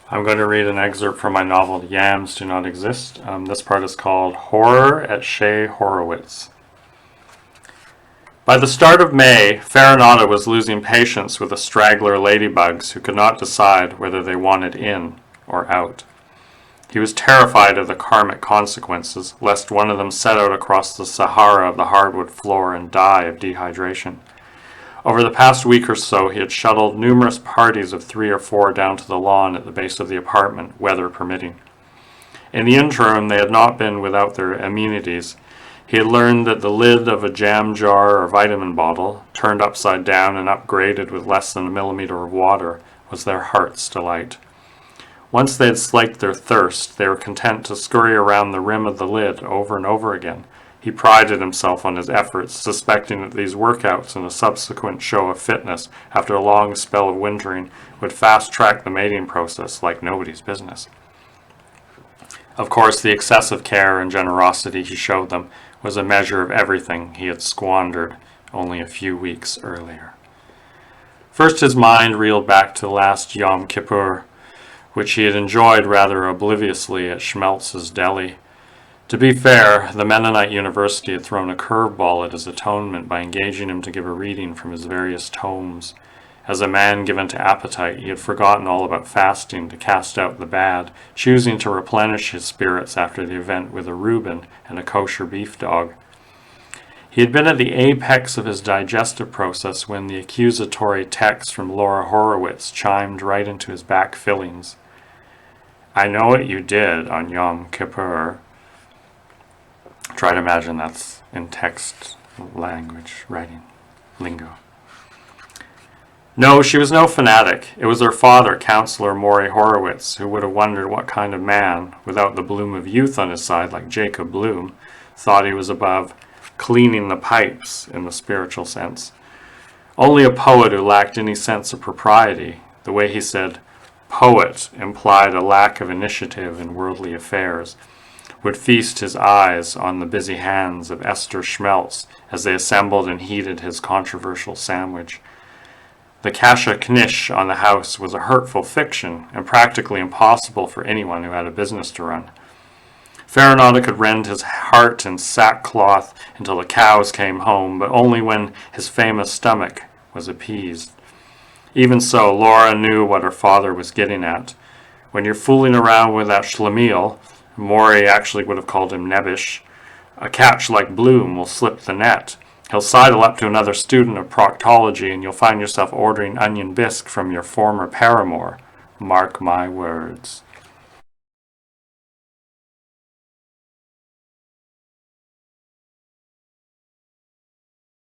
I'm going to read an excerpt from my novel Yams Do Not Exist. This part is called Horror at Chez Horowitz. By the start of May, Farinata was losing patience with the straggler ladybugs who could not decide whether they wanted in or out. He was terrified of the karmic consequences, lest one of them set out across the Sahara of the hardwood floor and die of dehydration. Over the past week or so, he had shuttled numerous parties of 3 or 4 down to the lawn at the base of the apartment, weather permitting. In the interim, they had not been without their amenities. He had learned that the lid of a jam jar or vitamin bottle, turned upside down and upgraded with less than a millimeter of water, was their heart's delight. Once they had slaked their thirst, they were content to scurry around the rim of the lid over and over again. He prided himself on his efforts, suspecting that these workouts and a subsequent show of fitness after a long spell of wintering would fast-track the mating process like nobody's business. Of course, the excessive care and generosity he showed them was a measure of everything he had squandered only a few weeks earlier. First, his mind reeled back to last Yom Kippur, which he had enjoyed rather obliviously at Schmelz's deli. To be fair, the Mennonite University had thrown a curveball at his atonement by engaging him to give a reading from his various tomes. As a man given to appetite, he had forgotten all about fasting to cast out the bad, choosing to replenish his spirits after the event with a Reuben and a kosher beef dog. He had been at the apex of his digestive process when the accusatory text from Laura Horowitz chimed right into his back fillings. "I know what you did on Yom Kippur." Try to imagine that's in text language, writing, lingo. No, she was no fanatic. It was her father, Counselor Maury Horowitz, who would have wondered what kind of man, without the bloom of youth on his side like Jacob Bloom, thought he was above cleaning the pipes in the spiritual sense. Only a poet who lacked any sense of propriety. The way he said poet implied a lack of initiative in worldly affairs, would feast his eyes on the busy hands of Esther Schmelz as they assembled and heated his controversial sandwich. The kasha knish on the house was a hurtful fiction and practically impossible for anyone who had a business to run. Farinata could rend his heart in sackcloth until the cows came home, but only when his famous stomach was appeased. Even so, Laura knew what her father was getting at. When you're fooling around with that schlemiel, Maury actually would have called him Nebbish, a catch like Bloom will slip the net. He'll sidle up to another student of proctology and you'll find yourself ordering onion bisque from your former paramour. Mark my words.